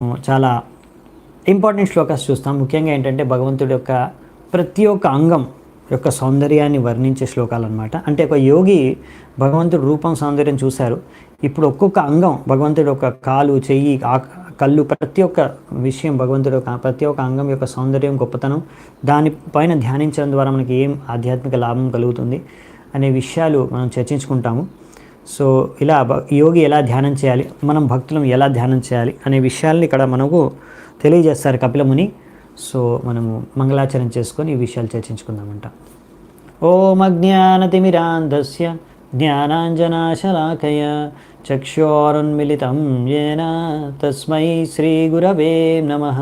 చాలా ఇంపార్టెంట్ శ్లోకాస్ చూస్తాం. ముఖ్యంగా ఏంటంటే భగవంతుడి యొక్క ప్రతి ఒక్క అంగం యొక్క సౌందర్యాన్ని వర్ణించే శ్లోకాలన్నమాట. అంటే ఒక యోగి భగవంతుడి రూపం సౌందర్యం చూశారు. ఇప్పుడు ఒక్కొక్క అంగం భగవంతుడి యొక్క కాలు, చెయ్యి, కళ్ళు, ప్రతి ఒక్క విషయం భగవంతుడి యొక్క ప్రతి ఒక్క అంగం యొక్క సౌందర్యం, గొప్పతనం, దానిపైన ధ్యానించడం ద్వారా మనకి ఏం ఆధ్యాత్మిక లాభం కలుగుతుంది అనే విషయాలు మనం చర్చించుకుంటాము. సో ఇలా యోగి ఎలా ధ్యానం చేయాలి, మనం భక్తులం ఎలా ధ్యానం చేయాలి అనే విషయాల్ని ఇక్కడ మనకు తెలియజేస్తారు కపిలముని. సో మనము మంగళాచరణ చేసుకొని ఈ విషయాలు చర్చించుకుందామంట. ఓం అజ్ఞానతిమిరాంధస్య జ్ఞానాంజనాశలాకయ చక్షురున్మిళితం యేన తస్మై శ్రీగురవే నమః.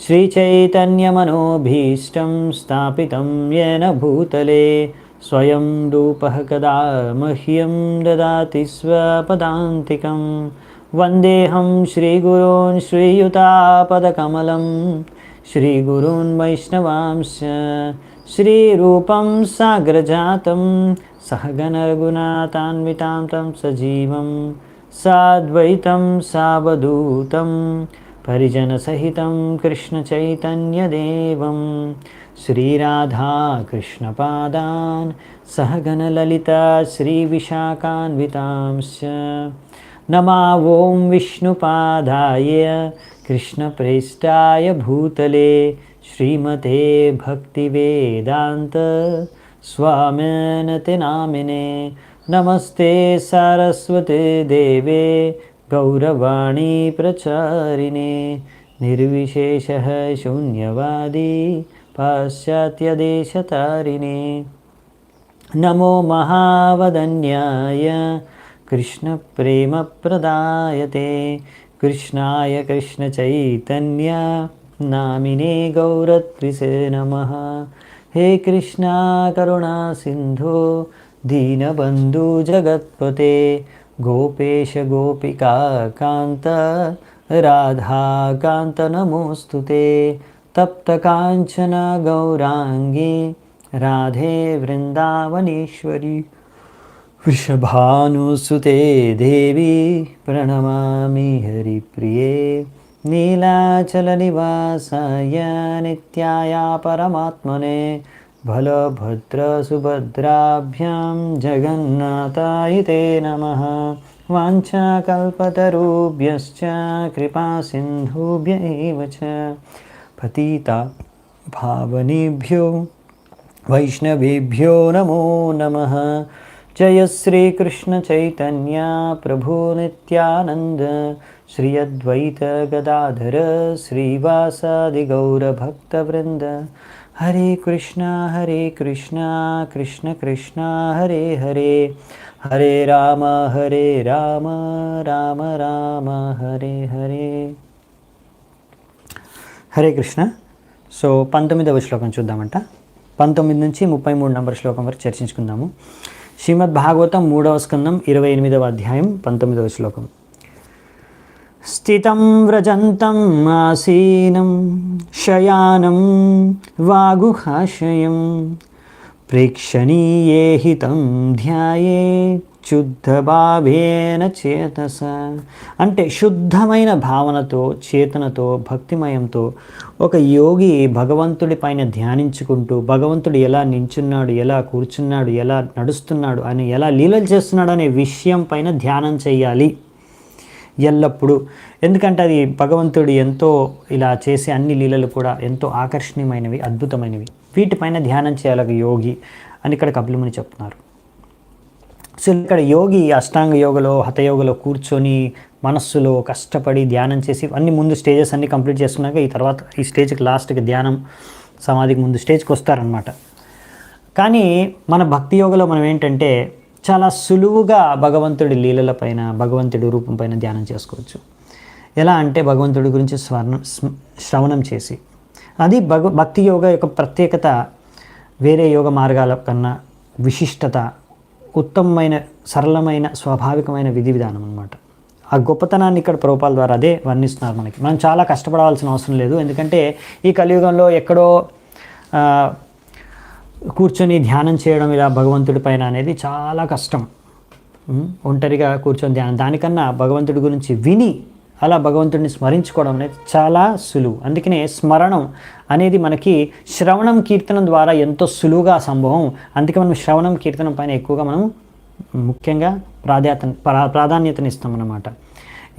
శ్రీచైతన్యమనోభీష్టం స్థాపితం యేన భూతలే స్వయం రూపః కదా మహ్యం దదాతి స్వపదాంతికం. వందేహం శ్రీగురూన్ శ్రీయుతాపదకమలం శ్రీగురూన్ వైష్ణవాంశ శ్రీరూపం సాగ్రజాతం సహగణ రఘునాథాన్వితాం తం సజీవం సాద్వైతం సావధూతం పరిజనసహితం కృష్ణచైతన్యదేవం శ్రీరాధా కృష్ణపాదాన్ సహగణలలితా శ్రీవిశాఖాన్వితాంశ. నమా ఓం విష్ణుపాదాయ కృష్ణప్రేష్టాయ భూతలే శ్రీమతే భక్తివేదాంత స్వామినతే నామినే. నమస్తే సరస్వతే దేవే గౌరవాణి ప్రచారిణే నిర్విశేషః శూన్యవాది పాశ్చాత్యదేశతారిణే. నమో మహావదన్యాయ కృష్ణప్రేమప్రదాయతే కృష్ణాయ కృష్ణచైతన్య నామినే గౌరత్రిసే నమః. హే కృష్ణ కరుణా సింధో దీనబంధు జగత్పతే గోపేశ గోపికా కాంత రాధాకాంత నమోస్తుతే. తప్త కాంచన గౌరాంగి రాధే వృందావనేశ్వరి వృషభానుసుతే దేవి ప్రణమామి హరిప్రియే. నీలాచల నివాసాయ నిత్యాయ పరమాత్మనే బలభద్ర సుభద్రాభ్యాం జగన్నాథాయ తే నమః. వాంఛాకల్పతరుభ్యశ్చ కృపా సింధుభ్య ఏవ చ పతితా భావనేభ్యో వైష్ణవేభ్యో నమో నమః. జయ శ్రీకృష్ణ చైతన్య ప్రభు నిత్యానంద శ్రీ అద్వైత గదాధర శ్రీవాసాది గౌరభక్తవృంద. హరే కృష్ణ కృష్ణ కృష్ణ హరే హరే హరే రామ రామ రామ హరే హరే. హరే కృష్ణ. సో 19వ శ్లోకం చూద్దామంట. 19 నుంచి 33 నంబర్ శ్లోకం వరకు చర్చించుకుందాము. శ్రీమద్ భాగవతం 3వ స్కందం 28వ అధ్యాయం 19వ శ్లోకం. స్థితం వ్రజంతం ఆసీనం శయానం వాగుహాశయం ప్రేక్షణీయే హితం ధ్యాయే శుద్ధభావేన చేతస. అంటే శుద్ధమైన భావనతో, చేతనతో, భక్తిమయంతో ఒక యోగి భగవంతుడి పైన ధ్యానించుకుంటూ భగవంతుడు ఎలా నించున్నాడు, ఎలా కూర్చున్నాడు, ఎలా నడుస్తున్నాడు అని, ఎలా లీలలు చేస్తున్నాడు అనే విషయం పైన ధ్యానం చేయాలి ఎల్లప్పుడూ. ఎందుకంటే అది భగవంతుడు ఎంతో ఇలా చేసే అన్ని లీలలు కూడా ఎంతో ఆకర్షణీయమైనవి, అద్భుతమైనవి. వీటిపైన ధ్యానం చేయాలి ఒక యోగి అని ఇక్కడ కపిలముని చెప్తున్నారు. సో ఇక్కడ యోగి అష్టాంగ యోగలో, హతయోగలో కూర్చొని మనస్సులో కష్టపడి ధ్యానం చేసి అన్ని ముందు స్టేజెస్ అన్నీ కంప్లీట్ చేసుకున్నాక ఈ తర్వాత ఈ స్టేజ్కి లాస్ట్కి ధ్యానం సమాధికి ముందు స్టేజ్కి వస్తారనమాట. కానీ మన భక్తి యోగలో మనం ఏంటంటే చాలా సులువుగా భగవంతుడి లీలల పైన, భగవంతుడి రూపం పైన ధ్యానం చేసుకోవచ్చు. ఎలా అంటే భగవంతుడి గురించి శ్రవణం చేసి. అది భక్తి యోగ యొక్క ప్రత్యేకత. వేరే యోగ మార్గాల కన్నా విశిష్టత, ఉత్తమమైన, సరళమైన, స్వాభావికమైన విధి విధానం అన్నమాట. ఆ గొప్పతనాన్ని ఇక్కడ ప్రభుపాల ద్వారా అదే వర్ణిస్తున్నారు మనకి. మనం చాలా కష్టపడవలసిన అవసరం లేదు. ఎందుకంటే ఈ కలియుగంలో ఎక్కడో కూర్చొని ధ్యానం చేయడం ఇలా భగవంతుడి పైన అనేది చాలా కష్టం. ఒంటరిగా కూర్చొని ధ్యానం, దానికన్నా భగవంతుడి గురించి విని అలా భగవంతుడిని స్మరించుకోవడం అనేది చాలా సులువు. అందుకనే స్మరణం అనేది మనకి శ్రవణం కీర్తనం ద్వారా ఎంతో సులువుగా సంభవం. అందుకే మనం శ్రవణం కీర్తనం పైన ఎక్కువగా మనం ముఖ్యంగా ప్రాధాన్యతనిస్తాం అన్నమాట.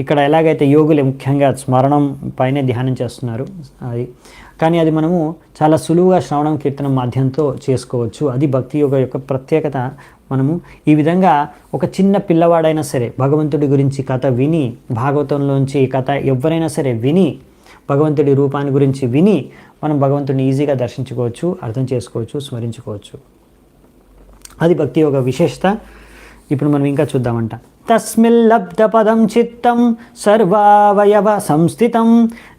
ఇక్కడ ఎలాగైతే యోగులు ముఖ్యంగా స్మరణం పైనే ధ్యానం చేస్తున్నారు అది, కానీ అది మనము చాలా సులువుగా శ్రవణం కీర్తనం మాధ్యంతో చేసుకోవచ్చు. అది భక్తి యోగ యొక్క ప్రత్యేకత. మనము ఈ విధంగా ఒక చిన్న పిల్లవాడైనా సరే భగవంతుడి గురించి కథ విని, భాగవతంలోంచి కథ ఎవరైనా సరే విని, భగవంతుడి రూపాన్ని గురించి విని మనం భగవంతుడిని ఈజీగా దర్శించుకోవచ్చు, అర్థం చేసుకోవచ్చు, స్మరించుకోవచ్చు. అది భక్తి యోగ విశేషత. ఇప్పుడు మనం ఇంకా చూద్దామంట. తస్మిల్లబ్ధ పదం చిత్తం సర్వావయవ సంస్థితం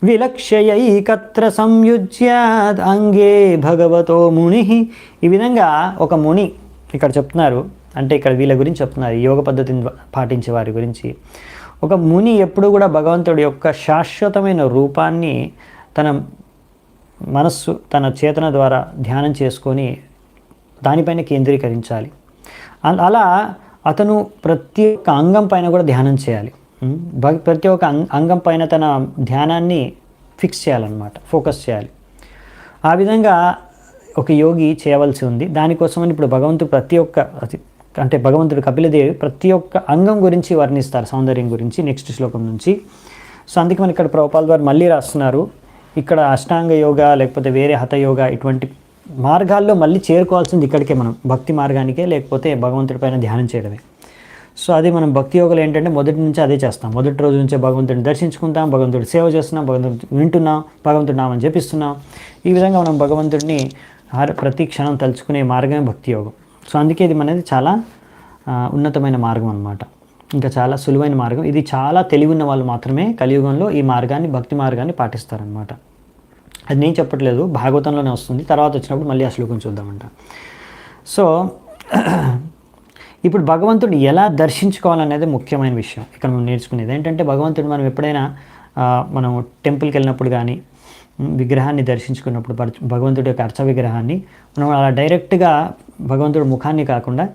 విలక్ష్యైకత్ర సంయుజ్య అంగే భగవతో ముని. ఈ విధంగా ఒక ముని ఇక్కడ చెప్తున్నారు, అంటే ఇక్కడ వీళ్ళ గురించి చెప్తున్నారు, యోగ పద్ధతిని పాటించే వారి గురించి. ఒక ముని ఎప్పుడు కూడా భగవంతుడి యొక్క శాశ్వతమైన రూపాన్ని తన మనస్సు, తన చేతన ద్వారా ధ్యానం చేసుకొని దానిపైన కేంద్రీకరించాలి. అలా అతను ప్రతి ఒక్క అంగం పైన కూడా ధ్యానం చేయాలి. ప్రతి ఒక్క అంగం పైన తన ధ్యానాన్ని ఫిక్స్ చేయాలన్నమాట, ఫోకస్ చేయాలి. ఆ విధంగా ఒక యోగి చేయవలసి ఉంది. దానికోసమని ఇప్పుడు భగవంతుడు అంటే భగవంతుడు కపిలదేవి ప్రతి ఒక్క అంగం గురించి వర్ణిస్తారు, సౌందర్యం గురించి నెక్స్ట్ శ్లోకం నుంచి. సో అందుకే మనం ఇక్కడ ప్రభుపాదుల వారు మళ్ళీ రాస్తున్నారు, ఇక్కడ అష్టాంగ యోగా లేకపోతే వేరే హఠయోగా ఇటువంటి మార్గాల్లో మళ్ళీ చేరుకోవాల్సింది ఇక్కడికే, మనం భక్తి మార్గానికే, లేకపోతే భగవంతుడి పైన ధ్యానం చేయడమే. సో అది మనం భక్తి యోగాలు ఏంటంటే మొదటి నుంచి అదే చేస్తాం. మొదటి రోజు నుంచే భగవంతుడిని దర్శించుకుంటాం, భగవంతుడి సేవ చేస్తున్నాం, భగవంతుడి వింటున్నాం, భగవంతుడి నామని జపిస్తున్నాం. ఈ విధంగా మనం భగవంతుడిని ప్రతి క్షణం తలుచుకునే మార్గమే భక్తి యోగం. సో అందుకే ఇది మనది చాలా ఉన్నతమైన మార్గం అన్నమాట, ఇంకా చాలా సులువైన మార్గం. ఇది చాలా తెలివి ఉన్న వాళ్ళు మాత్రమే కలియుగంలో ఈ మార్గాన్ని, భక్తి మార్గాన్ని పాటిస్తారనమాట. అది నేను చెప్పట్లేదు, భాగవతంలోనే వస్తుంది, తర్వాత వచ్చినప్పుడు మళ్ళీ ఆ శ్లోకం చూద్దామంట. సో ఇప్పుడు భగవంతుడిని ఎలా దర్శించుకోవాలనేది ముఖ్యమైన విషయం ఇక్కడ మనం నేర్చుకునేది. ఏంటంటే భగవంతుడు మనం ఎప్పుడైనా మనం టెంపుల్కి వెళ్ళినప్పుడు కానీ విగ్రహాన్ని దర్శించుకున్నప్పుడు, భగవంతుడి యొక్క అర్చ విగ్రహాన్ని మనం అలా డైరెక్ట్గా భగవంతుడి ముఖాన్ని కాకుండా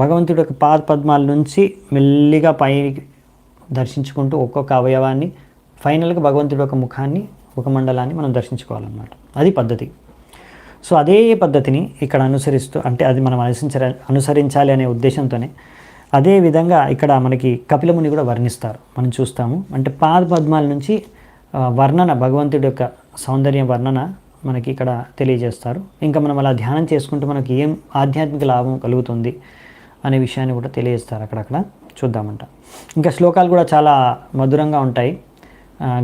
భగవంతుడి యొక్క పాద పద్మాల నుంచి మెల్లిగా పైకి దర్శించుకుంటూ ఒక్కొక్క అవయవాన్ని ఫైనల్గా భగవంతుడి యొక్క ముఖాన్ని, ముఖమండలాన్ని మనం దర్శించుకోవాలన్నమాట. అది పద్ధతి. సో అదే పద్ధతిని ఇక్కడ అనుసరిస్తూ, అంటే అది మనం అనుసరించాలి అనే ఉద్దేశంతోనే అదే విధంగా ఇక్కడ మనకి కపిలముని కూడా వర్ణిస్తారు, మనం చూస్తాము. అంటే పాద పద్మాల నుంచి వర్ణన, భగవంతుడి యొక్క సౌందర్య వర్ణన మనకి ఇక్కడ తెలియజేస్తారు. ఇంకా మనం అలా ధ్యానం చేసుకుంటూ మనకి ఏం ఆధ్యాత్మిక లాభం కలుగుతుంది అనే విషయాన్ని కూడా తెలియజేస్తారు అక్కడక్కడ, చూద్దామంట. ఇంకా శ్లోకాలు కూడా చాలా మధురంగా ఉంటాయి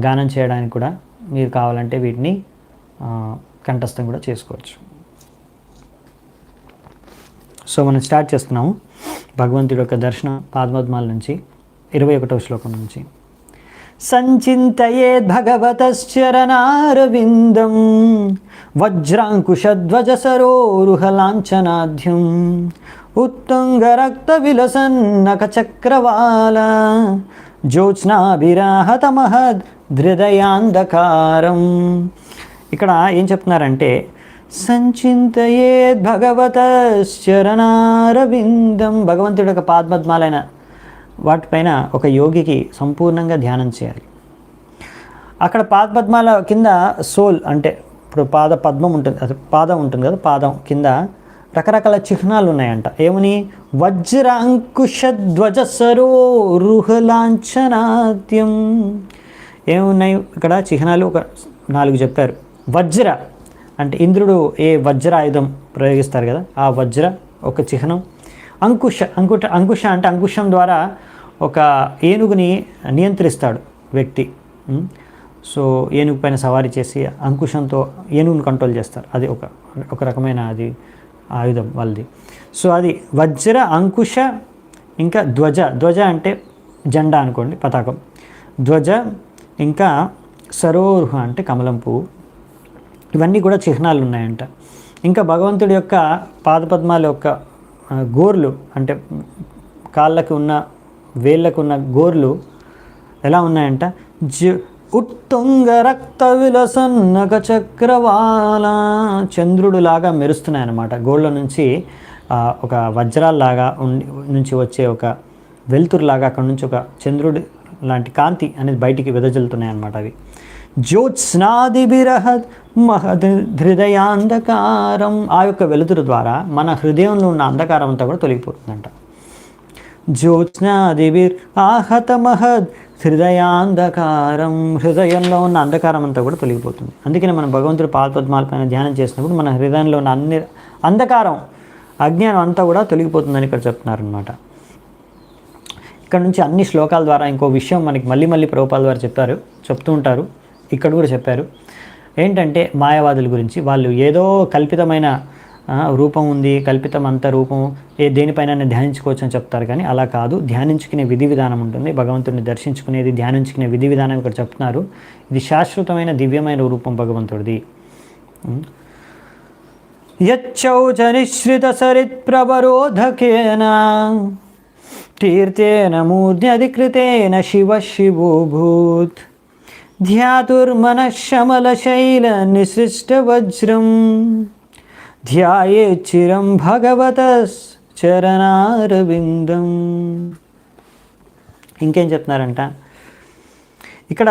గానం చేయడానికి కూడా. మీరు కావాలంటే వీటిని కంఠస్థం కూడా చేసుకోవచ్చు. సో మనం స్టార్ట్ చేస్తున్నాము భగవంతుడి యొక్క దర్శనం పాదపద్మాల నుంచి 21వ శ్లోకం నుంచి. సంచింతయేద్ భగవతశ్చరణారవిందం వజ్రాంకుశధ్వజసరోరుహలాంఛనాధ్యం ఉత్తుంగరక్త విలసన్నక చక్రవాల జ్యోత్స్నాభిరాహతమహద్ హృదయాంధకారం. ఇక్కడ ఏం చెప్తున్నారంటే సంచింతయేద్ భగవతశ్చరణారవిందం, భగవంతుడి యొక్క పాదపద్మాలైన వాటిపైన ఒక యోగికి సంపూర్ణంగా ధ్యానం చేయాలి. అక్కడ పాదపద్మాల కింద సోల్, అంటే ఇప్పుడు పాద పద్మం ఉంటుంది, అది పాదం ఉంటుంది కదా, పాదం కింద రకరకాల చిహ్నాలు ఉన్నాయంట. ఏమని? వజ్ర అంకుశధ్వజసరో రుహలాంఛనాద్యం. ఏమున్నాయి ఇక్కడ చిహ్నాలు? ఒక 4 చెప్పారు. వజ్ర అంటే ఇంద్రుడు ఏ వజ్ర ఆయుధం ప్రయోగిస్తారు కదా, ఆ వజ్ర ఒక చిహ్నం. అంకుశ అంటే అంకుశం ద్వారా ఒక ఏనుగుని నియంత్రిస్తాడు వ్యక్తి. సో ఏనుగు పైన సవారీ చేసి అంకుశంతో ఏనుగుని కంట్రోల్ చేస్తారు. అది ఒక రకమైన అది ఆయుధం వాళ్ళది. సో అది వజ్ర, అంకుశ, ఇంకా ధ్వజ అంటే జెండా అనుకోండి, పతాకం. ధ్వజ, ఇంకా సరోరుహ అంటే కమలం పువ్వు. ఇవన్నీ కూడా చిహ్నాలు ఉన్నాయంట. ఇంకా భగవంతుడి యొక్క పాదపద్మాల యొక్క గోర్లు, అంటే కాళ్ళకి ఉన్న వేళ్ళకు ఉన్న గోర్లు ఎలా ఉన్నాయంట? ఉత్తుంగ రక్త విలసన్నక చక్రవాల, చంద్రుడు లాగా మెరుస్తున్నాయి అన్నమాట. గోళ్ళ నుంచి ఒక వజ్రాల్లాగా నుంచి వచ్చే ఒక వెలుతురులాగా అక్కడ నుంచి ఒక చంద్రుడి లాంటి కాంతి అనేది బయటికి వెదజల్లుతున్నాయి అన్నమాట. అవి జ్యోత్స్నాదిభిరహద్ మహద్ హృదయాంధకారం, ఆ యొక్క వెలుతురు ద్వారా మన హృదయంలో ఉన్న అంధకారం అంతా కూడా తొలగిపోతుందంట. జ్యోత్స్నాదిభిర్ ఆహత మహద్ హృదయాంధకారం, హృదయంలో ఉన్న అంధకారం అంతా కూడా తొలగిపోతుంది. అందుకనే మనం భగవంతుడి పాదపద్మాలపైన ధ్యానం చేసినప్పుడు మన హృదయంలో ఉన్న అన్ని అంధకారం, అజ్ఞానం అంతా కూడా తొలగిపోతుందని ఇక్కడ చెప్తున్నారనమాట. ఇక్కడ నుంచి అన్ని శ్లోకాల ద్వారా ఇంకో విషయం మనకి మళ్ళీ ప్రభుపాల ద్వారా చెప్తూ ఉంటారు, ఇక్కడ కూడా చెప్పారు. ఏంటంటే మాయావాదుల గురించి, వాళ్ళు ఏదో కల్పితమైన రూపం ఉంది, కల్పితం అంత రూపం దేనిపైన ధ్యానించుకోవచ్చు అని చెప్తారు. కానీ అలా కాదు, ధ్యానించుకునే విధి విధానం ఉంటుంది. భగవంతుడిని దర్శించుకునేది ధ్యానించుకునే విధి విధానం ఇక్కడ చెప్తున్నారు. ఇది శాశ్వతమైన దివ్యమైన రూపం భగవంతుడిది. యచ్చౌచ నిశ్రిత సరిత్ ప్రవరోధకేన తీర్థేన మూర్ధ్యధికృతేన శివ శివోభూత్ ధ్యాతుర్మనఃశమలశైల నిశిష్ట వజ్రం ధ్యాయే చిరం భగవత చరణారవిందం. ఇంకేం చెప్తున్నారంట ఇక్కడ,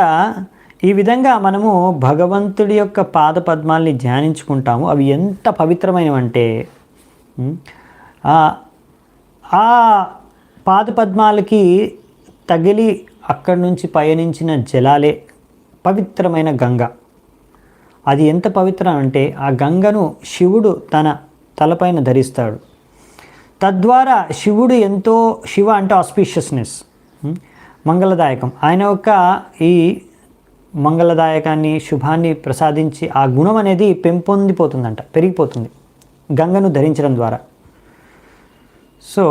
ఈ విధంగా మనము భగవంతుడి యొక్క పాద పద్మాల్ని ధ్యానించుకుంటాము. అవి ఎంత పవిత్రమైనవంటే ఆ పాద పద్మాలకి తగిలి అక్కడి నుంచి పయనించిన జలాలే పవిత్రమైన గంగ. అది ఎంత పవిత్రం అంటే ఆ గంగను శివుడు తన తలపైన ధరిస్తాడు. తద్వారా శివుడు ఎంతో, శివ అంటే ఆస్పీషియస్నెస్, మంగళదాయకం, ఆయన యొక్క ఈ మంగళదాయకాన్ని శుభాన్ని ప్రసాదించి ఆ గుణం అనేది పెంపొందిపోతుందంట, పెరిగిపోతుంది గంగను ధరించడం ద్వారా. సో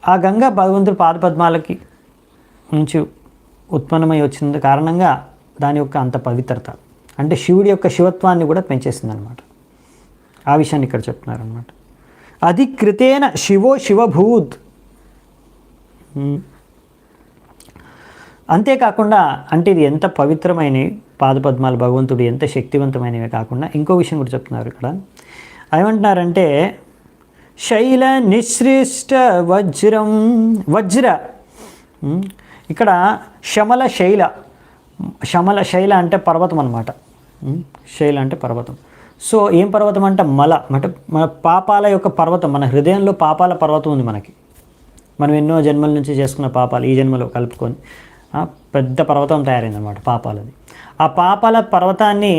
ఆ గంగ భగవంతుడి పాదపద్మాలకి నుంచి ఉత్పన్నమై వచ్చిన కారణంగా దాని యొక్క అంత పవిత్రత, అంటే శివుడి యొక్క శివత్వాన్ని కూడా పెంచేసింది అనమాట. ఆ విషయాన్ని ఇక్కడ చెప్తున్నారనమాట. అధికృతేన శివో శివభూత్. అంతేకాకుండా, అంటే ఇది ఎంత పవిత్రమైనవి పాదపద్మాలు, భగవంతుడు ఎంత శక్తివంతమైనవే కాకుండా ఇంకో విషయం కూడా చెప్తున్నారు ఇక్కడ. ఏమంటున్నారంటే శైల నిశ్రిష్ట వజ్రం, వజ్ర, ఇక్కడ శమల శైల, శమల శైల అంటే పర్వతం అనమాట. శైల అంటే పర్వతం. సో ఏం పర్వతం అంటే అంటే మన పాపాల యొక్క పర్వతం, మన హృదయంలో పాపాల పర్వతం ఉంది మనకి. మనం ఎన్నో జన్మల నుంచి చేసుకున్న పాపాలు ఈ జన్మలో కలుపుకొని పెద్ద పర్వతం తయారైందన్నమాట పాపాలది. ఆ పాపాల పర్వతాన్ని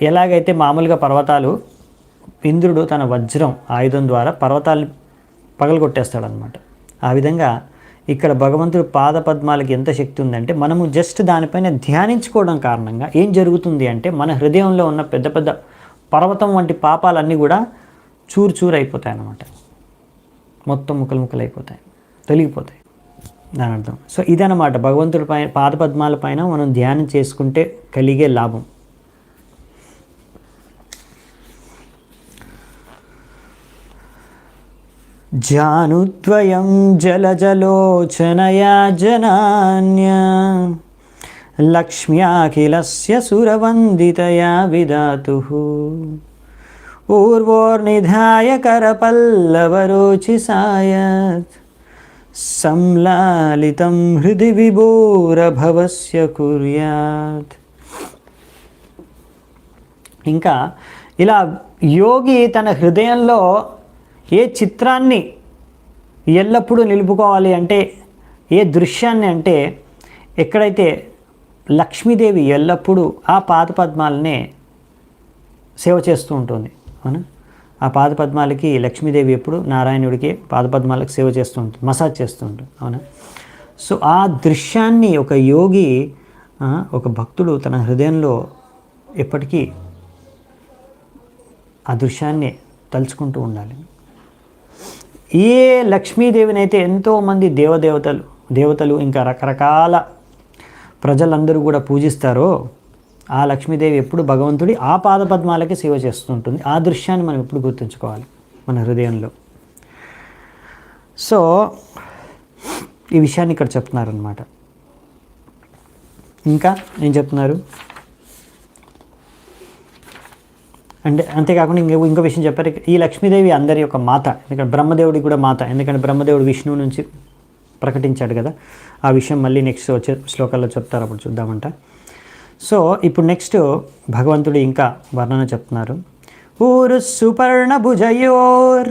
ఎలాగైతే మామూలుగా పర్వతాలు, ఇంద్రుడు తన వజ్రం ఆయుధం ద్వారా పర్వతాలను పగలగొట్టేస్తాడనమాట. ఆ విధంగా ఇక్కడ భగవంతుడు పాద పద్మాలకి ఎంత శక్తి ఉందంటే, మనము జస్ట్ దానిపైన ధ్యానించుకోవడం కారణంగా ఏం జరుగుతుంది అంటే, మన హృదయంలో ఉన్న పెద్ద పెద్ద పర్వతం వంటి పాపాలన్నీ కూడా చూరు చూరు అయిపోతాయి అన్నమాట. మొత్తం ముక్కలు ముక్కలు అయిపోతాయి, తొలగిపోతాయి దాని అర్థం. సో ఇదన్నమాట భగవంతుడి పైన పాద పద్మాల పైన మనం ధ్యానం చేసుకుంటే కలిగే లాభం. జానుద్వయం జలజలోచనయా జనాన్య లక్ష్మ్యాఖిలస్య సురవందితయా విదాతుః ఊర్వోర్నిధాయ కరపల్లవరోచి సాయత్ సంలాలితం హృది విభోరభవస్య కుర్యాత్. ఇంకా ఇలా యోగి తన హృదయంలో ఏ చిత్రాన్ని ఎల్లప్పుడూ నిలుపుకోవాలి అంటే, ఏ దృశ్యాన్ని అంటే, ఎక్కడైతే లక్ష్మీదేవి ఎల్లప్పుడూ ఆ పాదపద్మాలనే సేవ చేస్తూ ఉంటుంది. అవునా? ఆ పాదపద్మాలకి లక్ష్మీదేవి ఎప్పుడు నారాయణుడికి పాదపద్మాలకు సేవ చేస్తూ ఉంటుంది, మసాజ్ చేస్తూ ఉంటుంది. అవునా? సో ఆ దృశ్యాన్ని ఒక యోగి, ఒక భక్తుడు తన హృదయంలో ఎప్పటికీ ఆ దృశ్యాన్ని తలుచుకుంటూ ఉండాలి. ఏ లక్ష్మీదేవిని అయితే ఎంతోమంది దేవతలు ఇంకా రకరకాల ప్రజలందరూ కూడా పూజిస్తారో, ఆ లక్ష్మీదేవి ఎప్పుడు భగవంతుడి ఆ పాదపద్మాలకి సేవ చేస్తుంటుంది. ఆ దృశ్యాన్ని మనం ఎప్పుడు గుర్తుంచుకోవాలి మన హృదయంలో. సో ఈ విషయాన్ని ఇక్కడ చెప్తున్నారనమాట. ఇంకా ఏం చెప్తున్నారు అంటే, అంతేకాకుండా ఇంకో విషయం చెప్పారు. ఈ లక్ష్మీదేవి అందరి యొక్క మాత, ఎందుకంటే బ్రహ్మదేవుడికి కూడా మాత, ఎందుకంటే బ్రహ్మదేవుడు విష్ణువు నుంచి ప్రకటించాడు కదా, ఆ విషయం మళ్ళీ నెక్స్ట్ వచ్చే శ్లోకాల్లో చెప్తారు, అప్పుడు చూద్దామంట. సో ఇప్పుడు నెక్స్ట్ భగవంతుడు ఇంకా వర్ణన చెప్తున్నారు. ఊరు సుపర్ణ భుజయోర్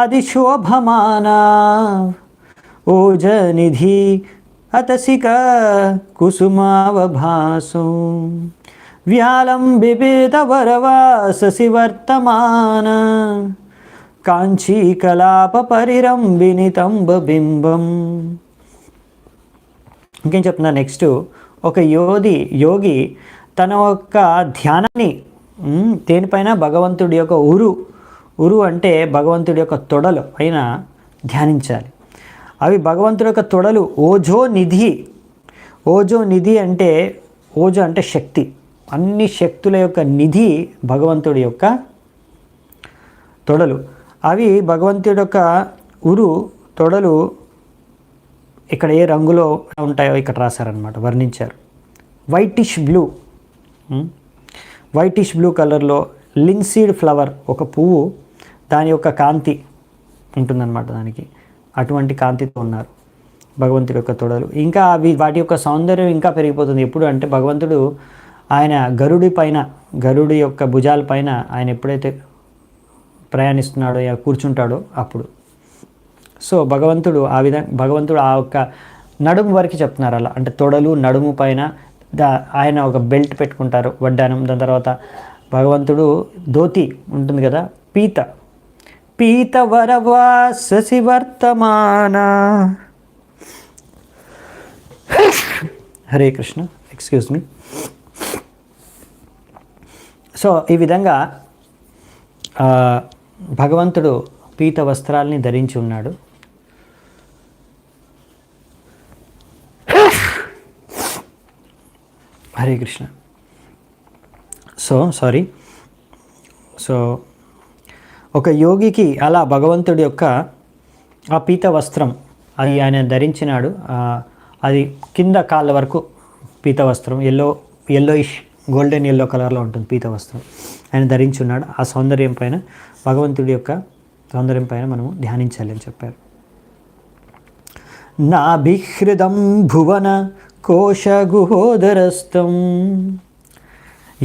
అధిశోభమానా ఓజనిధి అతసిక కుసుమావభాసు వ్యాలం బిబిత వరవాససి వర్తమాన కాంచీకలాప పరిరంబినితంబ బింబం. ఇంకేం చెప్తున్నా నెక్స్ట్, ఒక యోగి తన యొక్క ధ్యానాన్ని దేనిపైన, భగవంతుడి యొక్క ఉరు అంటే భగవంతుడి యొక్క తొడలు పైన ధ్యానించాలి. అవి భగవంతుడి యొక్క తొడలు ఓజో నిధి అంటే, ఓజో అంటే శక్తి, అన్ని శక్తుల యొక్క నిధి భగవంతుడి యొక్క తొడలు. అవి భగవంతుడి యొక్క తొడలు ఇక్కడ ఏ రంగులో ఉంటాయో ఇక్కడ రాశారనమాట, వర్ణించారు. వైటిష్ బ్లూ కలర్లో లిన్సీడ్ ఫ్లవర్, ఒక పువ్వు, దాని యొక్క కాంతి ఉంటుందన్నమాట దానికి, అటువంటి కాంతితో ఉన్నారు భగవంతుడి యొక్క తొడలు. ఇంకా వాటి యొక్క సౌందర్యం ఇంకా పెరిగిపోతుంది. ఎప్పుడు అంటే భగవంతుడు ఆయన గరుడి యొక్క భుజాల పైన ఆయన ఎప్పుడైతే ప్రయాణిస్తున్నాడో కూర్చుంటాడో అప్పుడు. సో భగవంతుడు ఆ యొక్క నడుము వరకు చెప్తున్నారు అలా, అంటే తొడలు నడుము పైన ఆయన ఒక బెల్ట్ పెట్టుకుంటారు, వడ్డానం. దాని తర్వాత భగవంతుడు ధోతి ఉంటుంది కదా, పీత వరవాససి వర్తమాన. Hare Krishna, excuse me. So ఈ విధంగా భగవంతుడు పీత వస్త్రాల్ని ధరించి ఉన్నాడు. హరే కృష్ణ. సో ఒక యోగికి అలా భగవంతుడి యొక్క ఆ పీత వస్త్రం అది ఆయన ధరించినాడు. అది కింద కాళ్ళ వరకు పీత వస్త్రం, ఎల్లోయిష్ గోల్డెన్ ఎల్లో కలర్లో ఉంటుంది పీత వస్త్రం ఆయన ధరించి ఉన్నాడు. ఆ సౌందర్యం పైన, భగవంతుడి యొక్క సౌందర్యం పైన మనము ధ్యానించాలి అని చెప్పారు. నాభిహృదం భువన కోశగుహోదరస్థం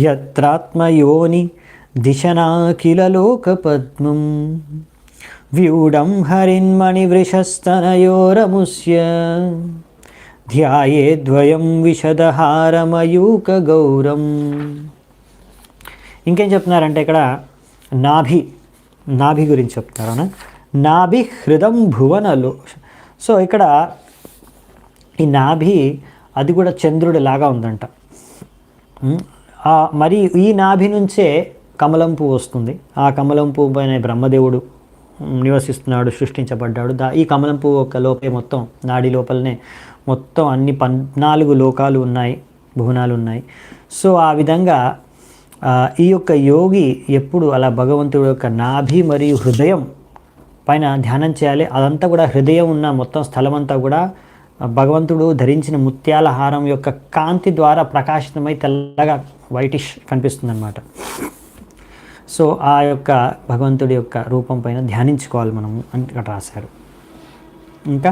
యత్రాత్మయోని దిశనాఖిల లోకపద్మం వ్యూఢం హరిన్మణివృషస్తనయోరముస్య ధ్యాయేద్వయం విశదహారమయూక గౌరం. ఇంకేం చెప్తున్నారంటే ఇక్కడ నాభి గురించి చెప్తున్నారు. నాభి హృదం భువనలు. సో ఇక్కడ ఈ నాభి అది కూడా చంద్రుడి లాగా ఉందంట. మరి ఈ నాభి నుంచే కమలం పువ్వు వస్తుంది. ఆ కమలం పువ్వు పైన బ్రహ్మదేవుడు నివసిస్తున్నాడు, సృష్టించబడ్డాడు. ఈ కమలం పువ్వు ఒక లోపే మొత్తం నాడి లోపలనే మొత్తం అన్ని 14 లోకాలు ఉన్నాయి, భువనాలు ఉన్నాయి. సో ఆ విధంగా ఈ యొక్క యోగి ఎప్పుడు అలా భగవంతుడి యొక్క నాభి మరియు హృదయం పైన ధ్యానం చేయాలి. అదంతా కూడా హృదయం ఉన్న మొత్తం స్థలం అంతా కూడా భగవంతుడు ధరించిన ముత్యాల హారం యొక్క కాంతి ద్వారా ప్రకాశితమై తెల్లగా వైటిష్ కనిపిస్తుంది అన్నమాట. సో ఆ యొక్క భగవంతుడి యొక్క రూపం పైన ధ్యానించుకోవాలి మనము అని ఇక్కడ రాశారు. ఇంకా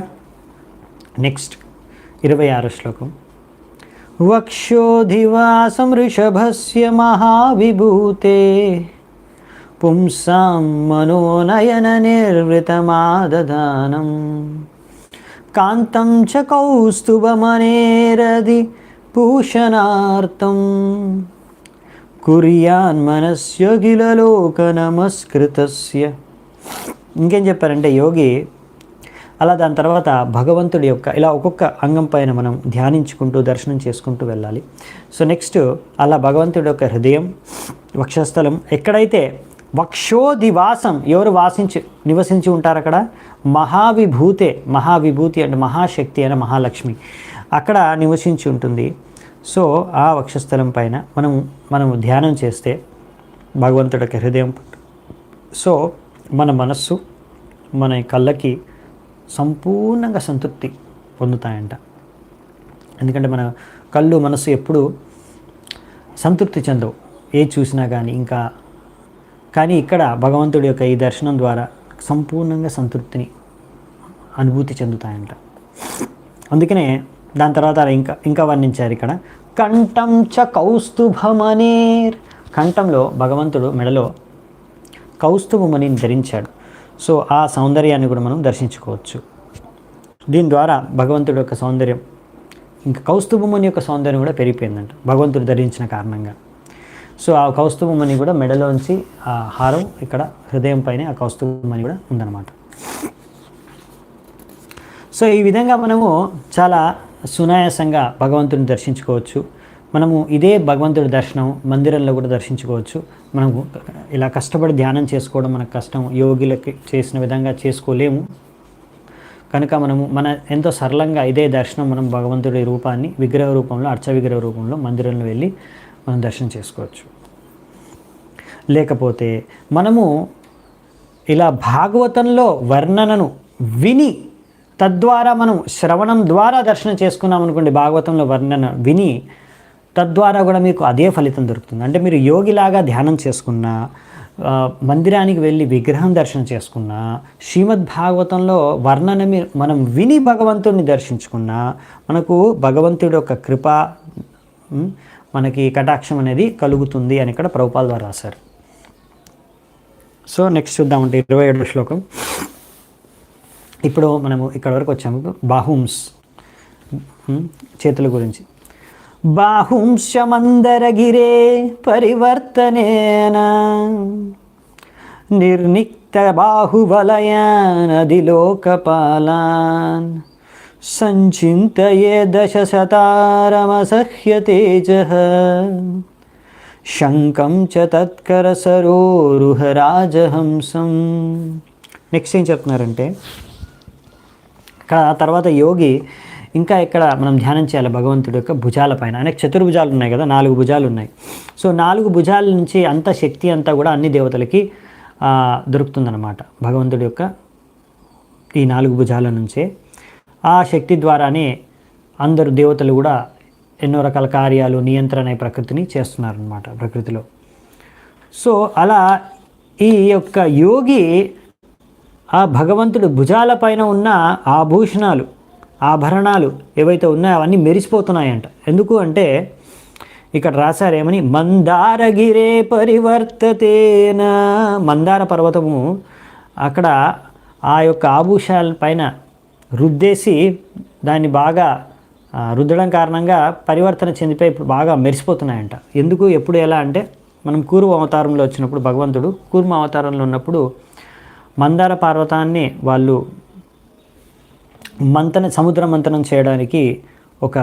నెక్స్ట్ 26వ శ్లోకం. వక్షోధివాసం వృషభస్య మహావిభూతే పుంసాం మనోనయన నిర్వృతమాదదానం కాంతం చ కౌస్తుభమనేరది పూషణార్థం కుర్యాన్ మనస్యోగిలలోక నమస్కృతస్య. ఇంకేం చెప్పారంటే యోగి అలా దాని తర్వాత భగవంతుడి యొక్క ఇలా ఒక్కొక్క అంగం పైన మనం ధ్యానించుకుంటూ దర్శనం చేసుకుంటూ వెళ్ళాలి. సో నెక్స్ట్ అలా భగవంతుడి యొక్క హృదయం, వక్షస్థలం, ఎక్కడైతే వక్షోదివాసం ఎవరు నివసించి ఉంటారు అక్కడ మహావిభూతి అంటే మహాశక్తి అయిన మహాలక్ష్మి అక్కడ నివసించి ఉంటుంది. సో ఆ వక్షస్థలం పైన మనము ధ్యానం చేస్తే భగవంతుడి యొక్క హృదయం, సో మన మనస్సు మన కళ్ళకి సంపూర్ణంగా సంతృప్తి పొందుతాయంట. ఎందుకంటే మన కళ్ళు మనస్సు ఎప్పుడు సంతృప్తి చెందవు ఏ చూసినా కానీ ఇక్కడ భగవంతుడి యొక్క ఈ దర్శనం ద్వారా సంపూర్ణంగా సంతృప్తిని అనుభూతి చెందుతాయంట. అందుకనే దాని తర్వాత ఇంకా వర్ణించారు ఇక్కడ. కంఠం చ కౌస్తుభమనేర్, కంఠంలో భగవంతుడు మెడలో కౌస్తుభమణిని ధరించాడు. సో ఆ సౌందర్యాన్ని కూడా మనం దర్శించుకోవచ్చు. దీని ద్వారా భగవంతుడి యొక్క సౌందర్యం, ఇంకా కౌస్తుభమణి యొక్క సౌందర్యం కూడా పెరిగిపోయిందంట భగవంతుడు ధరించిన కారణంగా. సో ఆ కౌస్తుభమణి కూడా మెడలోంచి ఆ హారం ఇక్కడ హృదయం పైన ఆ కౌస్తుభమణి కూడా ఉందన్నమాట. సో ఈ విధంగా మనము చాలా సునాయాసంగా భగవంతుడిని దర్శించుకోవచ్చు. మనము ఇదే భగవంతుడి దర్శనం మందిరంలో కూడా దర్శించుకోవచ్చు. మనము ఇలా కష్టపడి ధ్యానం చేసుకోవడం మనకు కష్టం, యోగిలకి చేసిన విధంగా చేసుకోలేము. కనుక మనము ఎంతో సరళంగా ఇదే దర్శనం మనం భగవంతుడి రూపాన్ని విగ్రహ రూపంలో, అర్చ విగ్రహ రూపంలో మందిరంలో వెళ్ళి మనం దర్శనం చేసుకోవచ్చు. లేకపోతే మనము ఇలా భాగవతంలో వర్ణనను విని తద్వారా మనం శ్రవణం ద్వారా దర్శనం చేసుకున్నాం అనుకోండి, భాగవతంలో వర్ణన విని తద్వారా కూడా మీకు అదే ఫలితం దొరుకుతుంది. అంటే మీరు యోగిలాగా ధ్యానం చేసుకున్నా, మందిరానికి వెళ్ళి విగ్రహం దర్శనం చేసుకున్నా, శ్రీమద్ భాగవతంలో వర్ణన మనం విని భగవంతుడిని దర్శించుకున్నా మనకు భగవంతుడి యొక్క కృప, మనకి కటాక్షం అనేది కలుగుతుంది అని ఇక్కడ ప్రభుపాల్ ద్వారా రాశారు. సో నెక్స్ట్ చూద్దామంటే 27వ శ్లోకం. ఇప్పుడు మనము ఇక్కడ వరకు వచ్చాము. బాహుంస్, చేతుల గురించి. బాహుంశమందరగిరే పరివర్తనేన నిర్నిక్త బాహుబలయానదిలోకపాలాన్ సంచింతయే దశశతారమసహ్యతేజః శంఖం చ తత్కరసరోరుహరాజహంసం. నెక్స్ట్ ఏం చెప్తున్నారంటే, ఇక్కడ తర్వాత యోగి ఇంకా ఇక్కడ మనం ధ్యానం చేయాలి భగవంతుడి యొక్క భుజాల పైన. ఆయనకు చతుర్భుజాలు ఉన్నాయి కదా, 4 భుజాలు ఉన్నాయి. సో 4 భుజాల నుంచి అంత శక్తి అంతా కూడా అన్ని దేవతలకి దొరుకుతుందన్నమాట. భగవంతుడి యొక్క ఈ 4 భుజాల నుంచే ఆ శక్తి ద్వారానే అందరు దేవతలు కూడా ఎన్నో రకాల కార్యాలు, నియంత్రణ ప్రకృతిని చేస్తున్నారన్నమాట ప్రకృతిలో. సో అలా ఈ యొక్క యోగి ఆ భగవంతుడు భుజాల పైన ఉన్న ఆభూషణాలు, ఆభరణాలు ఏవైతే ఉన్నాయో అవన్నీ మెరిసిపోతున్నాయంట. ఎందుకు అంటే ఇక్కడ రాశారేమని, మందారగిరే పరివర్తతేన, మందార పర్వతము అక్కడ ఆ యొక్క ఆభూషాల పైన రుద్దేసి దాన్ని బాగా రుద్దడం కారణంగా పరివర్తన చెందిపోయి ఇప్పుడు బాగా మెరిసిపోతున్నాయంట. ఎందుకు, ఎప్పుడు, ఎలా అంటే మనం కూర్మ అవతారంలో వచ్చినప్పుడు, భగవంతుడు కూర్మ అవతారంలో ఉన్నప్పుడు మందార పర్వతాన్ని వాళ్ళు సముద్ర మంతనం చేయడానికి ఒక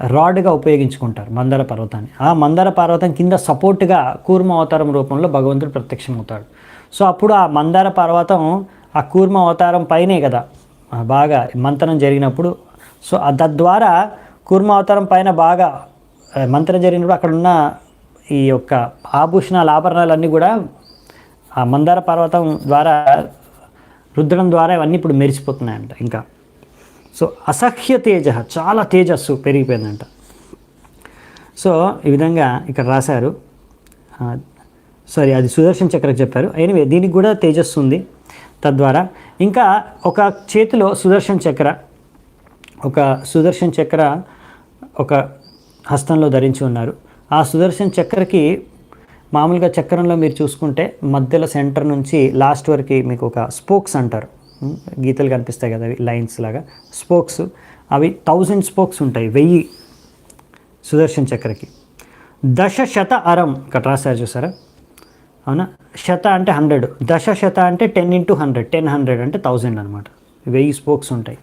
రాడ్గా ఉపయోగించుకుంటారు మందార పర్వతాన్ని. ఆ మందార పర్వతం కింద సపోర్ట్గా కూర్మ అవతారం రూపంలో భగవంతుడు ప్రత్యక్షమవుతాడు. సో అప్పుడు ఆ మందార పర్వతం ఆ కూర్మ అవతారం పైనే కదా బాగా మంతనం జరిగినప్పుడు, సో తద్వారా కూర్మ అవతారం పైన బాగా మంతనం జరిగినప్పుడు అక్కడున్న ఈ యొక్క ఆభూషణాలు, ఆభరణాలన్నీ కూడా ఆ మందార పర్వతం ద్వారా రుద్దడం ద్వారా ఇవన్నీ ఇప్పుడు మెరిసిపోతున్నాయంట. ఇంకా సో అసహ్య తేజ, చాలా తేజస్సు పెరిగిపోయిందంట. సో ఈ విధంగా ఇక్కడ రాశారు. సారీ, అది సుదర్శన చక్రకు చెప్పారు. ఎనివే దీనికి కూడా తేజస్సు ఉంది. తద్వారా ఇంకా ఒక చేతిలో సుదర్శన చక్ర ఒక హస్తంలో ధరించి ఉన్నారు. ఆ సుదర్శన చక్రకి మామూలుగా చక్రంలో మీరు చూసుకుంటే మధ్యలో సెంటర్ నుంచి లాస్ట్ వరకు మీకు ఒక స్పోక్స్ అంటారు, గీతలు కనిపిస్తాయి కదా, అవి లైన్స్ లాగా స్పోక్స్, అవి 1000 స్పోక్స్ ఉంటాయి. 1000 సుదర్శన చక్రకి. 10 అరం ఇక్కడ రాశారు చూసారా, అవునా? శత అంటే 100, 10 అంటే 10 × 100, 10 అంటే 1000 అనమాట. 1000 స్పోక్స్ ఉంటాయి.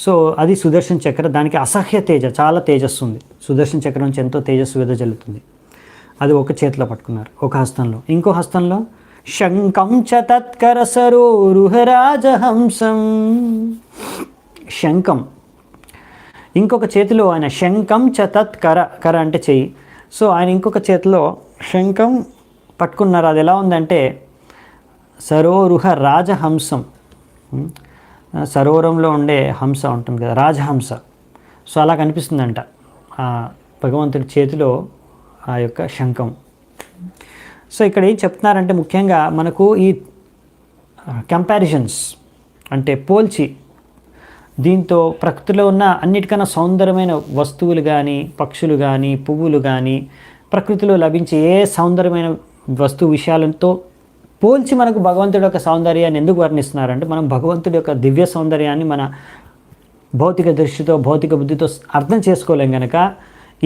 సో అది సుదర్శన చక్ర. దానికి అసహ్య తేజ, చాలా తేజస్సు ఉంది. సుదర్శన చక్రం నుంచి ఎంతో తేజస్సు వెదజల్లుతుంది. అది ఒక చేతిలో పట్టుకున్నారు, ఒక హస్తంలో. ఇంకో హస్తంలో శంఖం చ తత్కరసరోరుహరాజహంసం, శంఖం. ఇంకొక చేతిలో ఆయన శంఖం చ తత్కర, కర అంటే చెయ్యి. సో ఆయన ఇంకొక చేతిలో శంఖం పట్టుకున్నారు. అది ఎలా ఉందంటే సరోరుహ రాజహంసం, సరోవరంలో ఉండే హంస ఉంటుంది కదా, రాజహంస. సో అలా కనిపిస్తుందంట భగవంతుడి చేతిలో ఆ యొక్క శంఖం. సో ఇక్కడ ఏం చెప్తున్నారంటే ముఖ్యంగా మనకు ఈ కంపారిజన్స్ అంటే పోల్చి దీంతో ప్రకృతిలో ఉన్న అన్నిటికన్నా సౌందర్యమైన వస్తువులు కానీ, పక్షులు కానీ, పువ్వులు కానీ, ప్రకృతిలో లభించే ఏ సౌందర్యమైన విషయాలతో పోల్చి మనకు భగవంతుడి యొక్క సౌందర్యాన్ని ఎందుకు వర్ణిస్తున్నారంటే, మనం భగవంతుడి యొక్క దివ్య సౌందర్యాన్ని మన భౌతిక దృష్టితో, భౌతిక బుద్ధితో అర్థం చేసుకోలేం కనుక,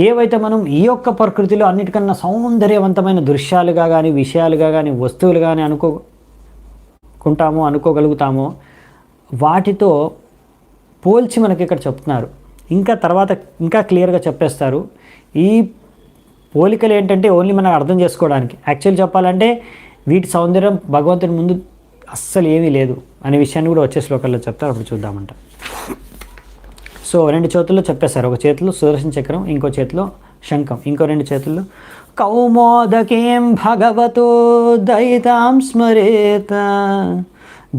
ఏవైతే మనం ఈ యొక్క ప్రకృతిలో అన్నిటికన్నా సౌందర్యవంతమైన దృశ్యాలుగా కానీ, విషయాలుగా కానీ, వస్తువులు కానీ అనుకోగలుగుతామో వాటితో పోల్చి మనకి ఇక్కడ చెప్తున్నారు. ఇంకా తర్వాత ఇంకా క్లియర్గా చెప్పేస్తారు. ఈ పోలికలు ఏంటంటే ఓన్లీ మనం అర్థం చేసుకోవడానికి, యాక్చువల్ చెప్పాలంటే వీటి సౌందర్యం భగవంతుని ముందు అస్సలు ఏమీ లేదు అనే విషయాన్ని కూడా వచ్చే శ్లోకాల్లో చెప్తారు. అప్పుడు చూద్దామంట. సో 2 చేతుల్లో చెప్పేశారు. ఒక చేతిలో సుదర్శన చక్రం, ఇంకో చేతిలో శంఖం, ఇంకో 2 చేతుల్లో కౌమోదకేం భగవతో దయితాం స్మరేత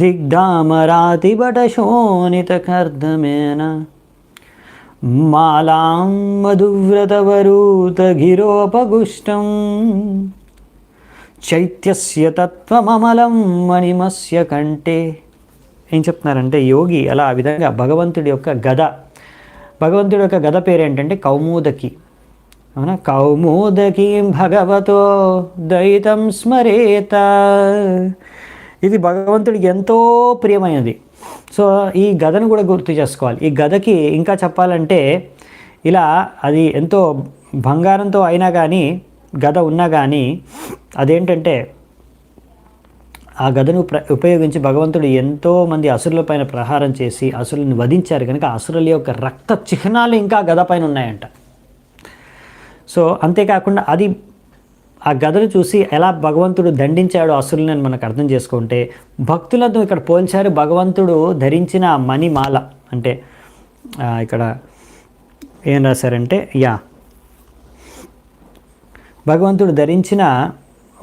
దిగ్ధామరాతిబట శోణిత కర్దమేన మాలాం మధువ్రతవరూత గిరోపగుష్టం చైత్యస్య తత్వమమలం మణిమస్య కంటే. ఏం చెప్తున్నారంటే యోగి అలా ఆ విధంగా భగవంతుడి యొక్క గద పేరు ఏంటంటే కౌమోదకి. అవునా, కౌమోదకి భగవతో దయితం స్మరేత. ఇది భగవంతుడికి ఎంతో ప్రియమైనది. సో ఈ గదను కూడా గుర్తు చేసుకోవాలి. ఈ గదకి ఇంకా చెప్పాలంటే ఇలా అది ఎంతో బంగారంతో అయినా కానీ, గద ఉన్నా కానీ అదేంటంటే ఆ గదను ఉపయోగించి భగవంతుడు ఎంతోమంది అసురుల పైన ప్రహారం చేసి అసురులను వధించారు కనుక అసురుల యొక్క రక్త చిహ్నాలు ఇంకా గద పైన ఉన్నాయంట. సో అంతేకాకుండా అది ఆ గదను చూసి ఎలా భగవంతుడు దండించాడో అసురులను మనకు అర్థం చేసుకుంటే, భక్తులతో ఇక్కడ పోల్చారు. భగవంతుడు ధరించిన మణిమాల అంటే ఇక్కడ ఏం రాశారంటే భగవంతుడు ధరించిన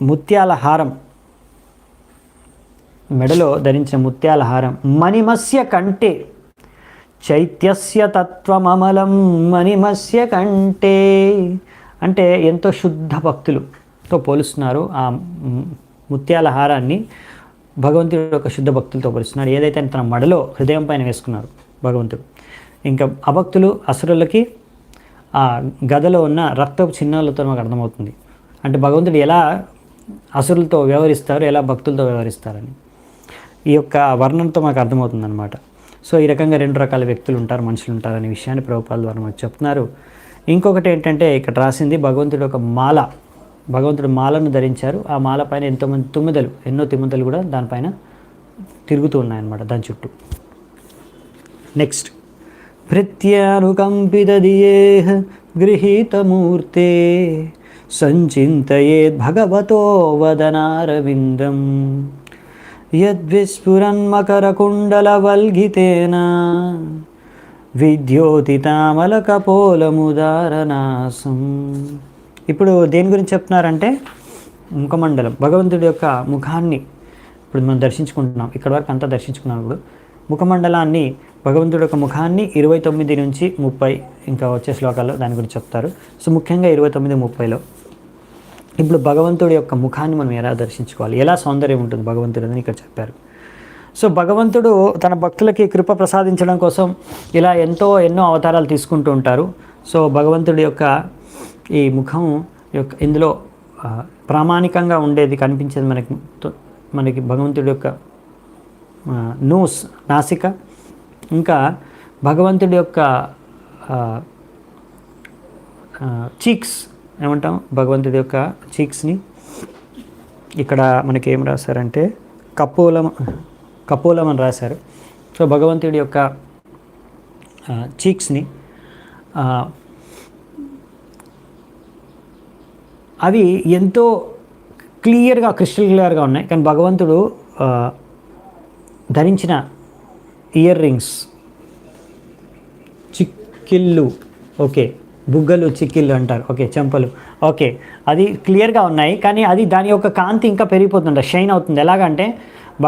ముత్యాల హారం, మెడలో ధరించిన ముత్యాల హారం మణిమస్య కంటే చైత్యస్య తత్వమమలం మణిమస్య కంటే అంటే ఎంతో శుద్ధ భక్తులతో పోలుస్తున్నారు. ఆ ముత్యాల హారాన్ని భగవంతుడి యొక్క శుద్ధ భక్తులతో పోలుస్తున్నారు. ఏదైతే తన మడలో హృదయం పైన వేసుకున్నారు భగవంతుడు. ఇంకా అభక్తులు అసురులకి ఆ గదలో ఉన్న రక్తపు చిహ్నాలతో మాకు అర్థమవుతుంది. అంటే భగవంతుడు ఎలా అసురులతో వ్యవహరిస్తారు, ఎలా భక్తులతో వ్యవహరిస్తారని ఈ యొక్క వర్ణనతో మాకు అర్థమవుతుంది అనమాట. సో ఈ రకంగా 2 రకాల వ్యక్తులు ఉంటారు, మనుషులు ఉంటారు అనే విషయాన్ని ప్రభుపాదుల ద్వారా మనకు చెప్తున్నారు. ఇంకొకటి ఏంటంటే ఇక్కడ రాసింది భగవంతుడి యొక్క మాల. భగవంతుడు మాలను ధరించారు. ఆ మాల పైన ఎన్నో తిమ్మిదలు కూడా దానిపైన తిరుగుతూ ఉన్నాయన్నమాట, దాని చుట్టూ. నెక్స్ట్ భృత్యానుకంపితదియేహ గృహీతమూర్తే సంచింతయేద్ భగవతో వదనారవిందం యద్విస్ఫురన్మకరకుండలవల్గితేన విద్యోతితామలకపోలముదారనాసం. ఇప్పుడు దేని గురించి చెప్తున్నారంటే ముఖమండలం, భగవంతుడి యొక్క ముఖాన్ని ఇప్పుడు మనం దర్శించుకుంటున్నాం. ఇక్కడ వరకు అంతా దర్శించుకున్నాం. ఇప్పుడు ముఖమండలాన్ని, భగవంతుడి యొక్క ముఖాన్ని 29 నుంచి 30 ఇంకా వచ్చే శ్లోకాల్లో దాని గురించి చెప్తారు. సో ముఖ్యంగా 29, 30లో ఇప్పుడు భగవంతుడి యొక్క ముఖాన్ని మనం ఎలా దర్శించుకోవాలి, ఎలా సౌందర్యం ఉంటుంది భగవంతుడు అని ఇక్కడ చెప్పారు. సో భగవంతుడు తన భక్తులకి కృప ప్రసాదించడం కోసం ఇలా ఎన్నో అవతారాలు తీసుకుంటూ ఉంటారు. సో భగవంతుడి యొక్క ఈ ముఖం యొక్క ఇందులో ప్రామాణికంగా ఉండేది కనిపించేది మనకి భగవంతుడి యొక్క నాసిక, ఇంకా భగవంతుడి యొక్క చీక్స్ ఏమంటాం, భగవంతుడి యొక్క చీక్స్ని ఇక్కడ మనకి ఏం రాశారంటే కపోలం అని రాశారు. సో భగవంతుడి యొక్క చీక్స్ని అవి ఎంతో క్రిస్టల్ క్లియర్గా ఉన్నాయి. కానీ భగవంతుడు ధరించిన ఇయర్ రింగ్స్, చిక్కిళ్ళు, ఓకే, బుగ్గలు చిక్కిళ్ళు అంటారు, ఓకే, చెంపలు, ఓకే, అది క్లియర్గా ఉన్నాయి. కానీ అది దాని యొక్క కాంతి ఇంకా పెరిగిపోతుంది, షైన్ అవుతుంది. ఎలాగంటే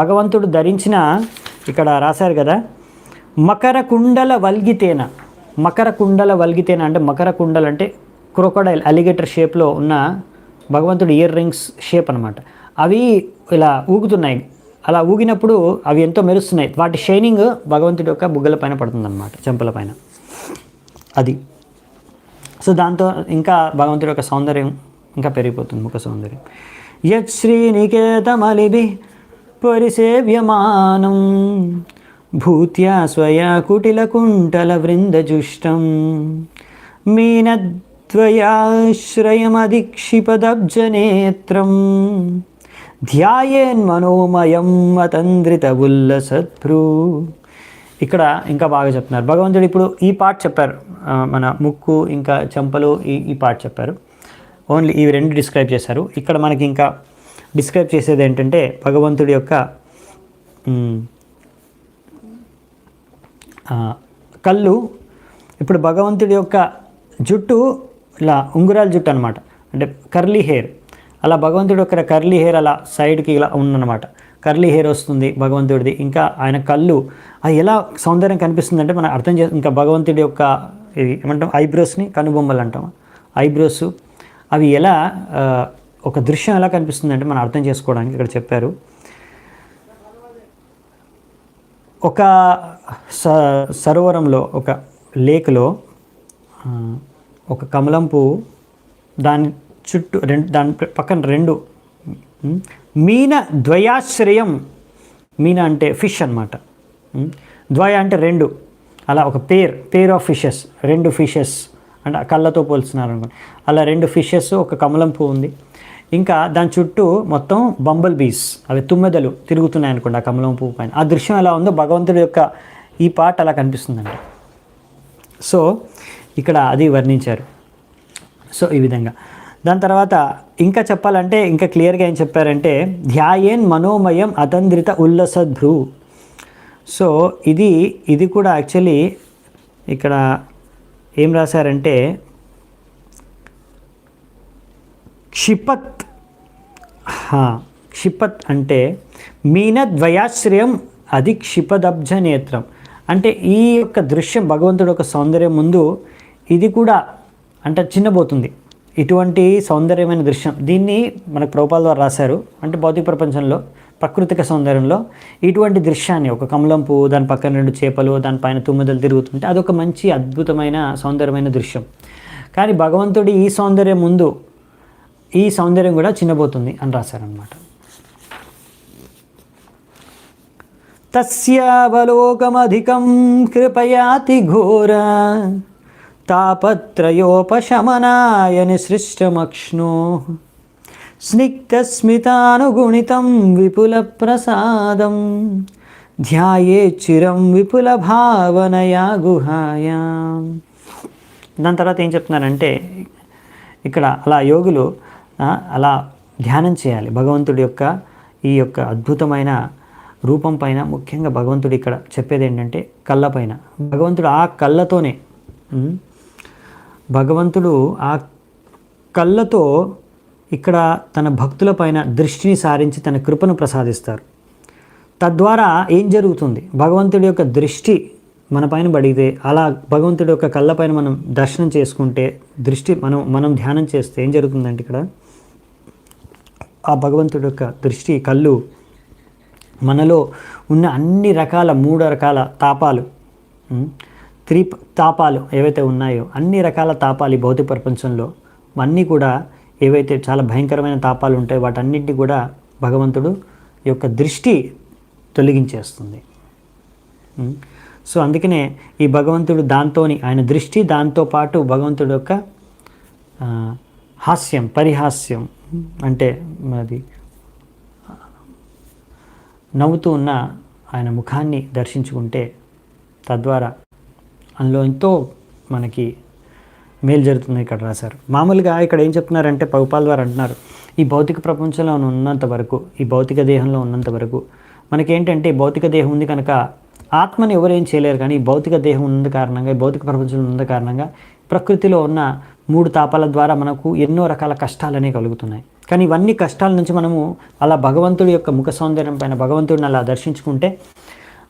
భగవంతుడు ధరించిన, ఇక్కడ రాశారు కదా, మకర కుండల వల్గితేన అంటే మకర కుండలు అంటే క్రొకొడైల్, అలిగేటర్ షేప్లో ఉన్న భగవంతుడు ఇయర్ రింగ్స్ షేప్ అనమాట. అవి ఇలా ఊగుతున్నాయి అలా ఊగినప్పుడు అవి ఎంతో మెరుస్తున్నాయి. వాటి షైనింగ్ భగవంతుడి యొక్క బుగ్గల పైన పడుతుందన్నమాట, చెంపల పైన. అది సో దాంతో ఇంకా భగవంతుడి యొక్క సౌందర్యం ఇంకా పెరిగిపోతుంది, ముఖ సౌందర్యం. యత్ శ్రీనికేతమలిభి పరిసేవ్యమానం భూత్యా స్వయా కుటిలకుంటల వృందజుష్టం మీనద్వయాశ్రయమధిక్షిపదబ్జనేత్రం ధ్యాయేన్మనోమయం అతంద్రిత ఉల్లసత్ప్రూ. ఇక్కడ ఇంకా బాగా చెప్తున్నారు భగవంతుడు. ఇప్పుడు ఈ పార్ట్ చెప్పారు, మన ముక్కు ఇంకా చెంపలు ఈ పార్ట్ చెప్పారు, ఓన్లీ ఇవి రెండు డిస్క్రైబ్ చేశారు. ఇక్కడ మనకి ఇంకా డిస్క్రైబ్ చేసేది ఏంటంటే భగవంతుడి యొక్క కళ్ళు. ఇప్పుడు భగవంతుడి యొక్క జుట్టు ఇలా ఉంగురాల జుట్టు అనమాట, అంటే కర్లీ హెయిర్. అలా భగవంతుడి యొక్క కర్లీ హెయిర్ అలా సైడ్కి ఇలా ఉందన్నమాట, కర్లీ హెయిర్ వస్తుంది భగవంతుడిది. ఇంకా ఆయన కళ్ళు అది ఎలా సౌందర్యం కనిపిస్తుంది అంటే మనం అర్థం ఇంకా భగవంతుడి యొక్క ఇది ఏమంటాం, ఐబ్రోస్ని కనుబొమ్మలు అంటాం, ఐబ్రోస్ అవి ఎలా ఒక దృశ్యం ఎలా కనిపిస్తుంది అంటే మనం అర్థం చేసుకోవడానికి ఇక్కడ చెప్పారు. ఒక సరోవరంలో, ఒక లేక్లో ఒక కమలం పువ్వు, దాని చుట్టూ దాని పక్కన రెండు మీన ద్వయాశ్రయం. మీన అంటే ఫిష్ అనమాట, ద్వయ అంటే రెండు, అలా ఒక పేర్ ఆఫ్ ఫిషెస్, రెండు ఫిషెస్ అంటే కళ్ళతో పోల్చున్నారు అనుకోండి. అలా రెండు ఫిషెస్, ఒక కమలం పువ్వు ఉంది. ఇంకా దాని చుట్టూ మొత్తం బంబల్ బీస్, అవి తుమ్మెదలు తిరుగుతున్నాయి అనుకోండి ఆ కమలం పువ్వు పైన. ఆ దృశ్యం ఎలా ఉందో భగవంతుడి యొక్క ఈ పార్ట్ అలా కనిపిస్తుందండి. సో ఇక్కడ అది వర్ణించారు. సో ఈ విధంగా దాని తర్వాత ఇంకా చెప్పాలంటే ఇంకా క్లియర్గా ఏం చెప్పారంటే ధ్యాయేన్ మనోమయం అతంద్రిత ఉల్లసద్భ్రూ. సో ఇది కూడా యాక్చువల్లీ ఇక్కడ ఏం రాశారంటే క్షిపత్ అంటే మీనద్వయాశ్రయం అధిక్షిపదబ్జ నేత్రం. అంటే ఈ యొక్క దృశ్యం భగవంతుడి యొక్క సౌందర్యం ముందు ఇది కూడా అంటే చిన్నబోతుంది. ఇటువంటి సౌందర్యమైన దృశ్యం దీన్ని మనకు ప్రభుపాల ద్వారా రాశారు. అంటే భౌతిక ప్రపంచంలో ప్రకృతిక సౌందర్యంలో ఇటువంటి దృశ్యాన్ని, ఒక కమలం పువ్వు, దాని పక్కన రెండు చేపలు, దానిపైన తుమ్మెదలు తిరుగుతుంటే అదొక మంచి అద్భుతమైన సౌందర్యమైన దృశ్యం. కానీ భగవంతుడి ఈ సౌందర్యం ముందు ఈ సౌందర్యం కూడా చిన్నబోతుంది అని రాశారనమాట. తస్యావలోకమధికం కృపయాతి ఘోర తాపత్రయోపశమనాయ నిసృష్టమక్ష్ణో స్నిగ్ధస్మితానుగుణితం విపుల ప్రసాదం ధ్యాయే చిరం విపుల భావనయా గుహాయాం. దాని తర్వాత ఏం చెప్తున్నారంటే ఇక్కడ అలా యోగులు అలా ధ్యానం చేయాలి భగవంతుడి యొక్క ఈ యొక్క అద్భుతమైన రూపం పైన. ముఖ్యంగా భగవంతుడు ఇక్కడ చెప్పేది ఏంటంటే కళ్ళ పైన. భగవంతుడు ఆ కళ్ళతోనే, భగవంతుడు ఆ కళ్ళతో ఇక్కడ తన భక్తుల పైన దృష్టిని సారించి తన కృపను ప్రసాదిస్తారు. తద్వారా ఏం జరుగుతుంది, భగవంతుడి యొక్క దృష్టి మన పైన పడితే, అలా భగవంతుడి యొక్క కళ్ళపైన మనం దర్శనం చేసుకుంటే, దృష్టి మనం ధ్యానం చేస్తే ఏం జరుగుతుందంటే ఇక్కడ ఆ భగవంతుడి యొక్క దృష్టి కళ్ళు మనలో ఉన్న అన్ని రకాల 3 రకాల తాపాలు, తాపాలు ఏవైతే ఉన్నాయో అన్ని రకాల తాపాలు ఈ భౌతిక ప్రపంచంలో అన్నీ కూడా ఏవైతే చాలా భయంకరమైన తాపాలు ఉంటాయో వాటన్నింటినీ కూడా భగవంతుడు యొక్క దృష్టి తొలగించేస్తుంది. సో అందుకనే ఈ భగవంతుడు దాంతోని ఆయన దృష్టి, దాంతోపాటు భగవంతుడు యొక్క హాస్యం, పరిహాస్యం అంటే అది నవ్వుతూ ఉన్న ఆయన ముఖాన్ని దర్శించుకుంటే తద్వారా అందులో ఎంతో మనకి మేలు జరుగుతుంది ఇక్కడ రాశారు. మామూలుగా ఇక్కడ ఏం చెప్తున్నారంటే ప్రభుపాల ద్వారా అంటున్నారు, ఈ భౌతిక ప్రపంచంలో ఉన్నంత వరకు, ఈ భౌతిక దేహంలో ఉన్నంత వరకు మనకేంటంటే భౌతిక దేహం ఉంది కనుక ఆత్మని ఎవరేం చేయలేరు. కానీ ఈ భౌతిక దేహం ఉన్న కారణంగా, ఈ భౌతిక ప్రపంచంలో ఉన్న కారణంగా ప్రకృతిలో ఉన్న 3 తాపాల ద్వారా మనకు ఎన్నో రకాల కష్టాలు అనేవి కలుగుతున్నాయి. కానీ ఇవన్నీ కష్టాల నుంచి మనము అలా భగవంతుడి యొక్క ముఖ సౌందర్యం పైన భగవంతుడిని అలా దర్శించుకుంటే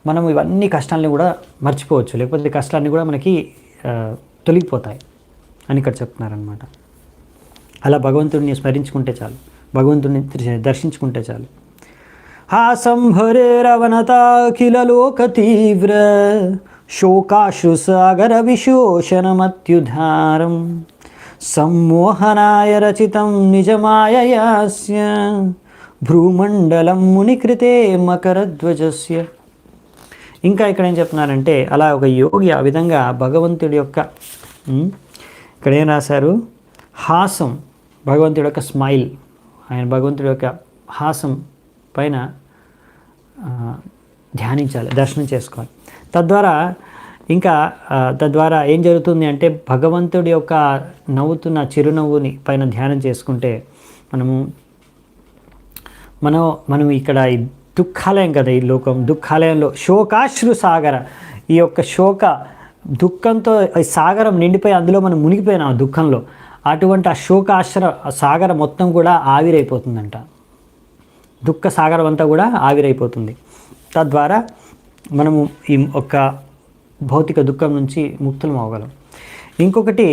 మనము ఇవన్నీ కష్టాలని కూడా మర్చిపోవచ్చు, లేకపోతే కష్టాలన్నీ కూడా మనకి తొలగిపోతాయి అని ఇక్కడ చెప్తున్నారనమాట. అలా భగవంతుడిని స్మరించుకుంటే చాలు, భగవంతుడిని దర్శించుకుంటే చాలు. हासंभरेरवनताखिललोकतीव्र शोकाश्रुसागरविशोषणमत्युद्धारं सम्मोहनाय रचितं निजमाययास्य భ్రూమండలం మునికృతే మకరధ్వజస్య. ఇంకా ఇక్కడ ఏం చెప్తున్నారంటే, అలా ఒక యోగి ఆ విధంగా భగవంతుడి యొక్క ఇక్కడ ఏం రాశారు, హాసం, భగవంతుడి యొక్క స్మైల్, ఆయన భగవంతుడి యొక్క హాసం పైన ధ్యానించాలి, దర్శనం చేసుకోవాలి. తద్వారా ఏం జరుగుతుంది అంటే, భగవంతుడి యొక్క నవ్వుతున్న చిరునవ్వుని పైన ధ్యానం చేసుకుంటే మనం ఇక్కడ ఈ దుఃఖాలయం కదా, ఈ లోకం దుఃఖాలయంలో శోకాశ్రు సాగర, ఈ యొక్క దుఃఖంతో సాగరం నిండిపోయి అందులో మనం మునిగిపోయినాం ఆ దుఃఖంలో. అటువంటి ఆ సాగరం మొత్తం కూడా ఆవిరైపోతుందంట, దుఃఖ సాగరం అంతా కూడా ఆవిరైపోతుంది. తద్వారా మనము ఈ ఒక్క భౌతిక దుఃఖం నుంచి ముక్తులం అవ్వగలం. ఇంకొకటి,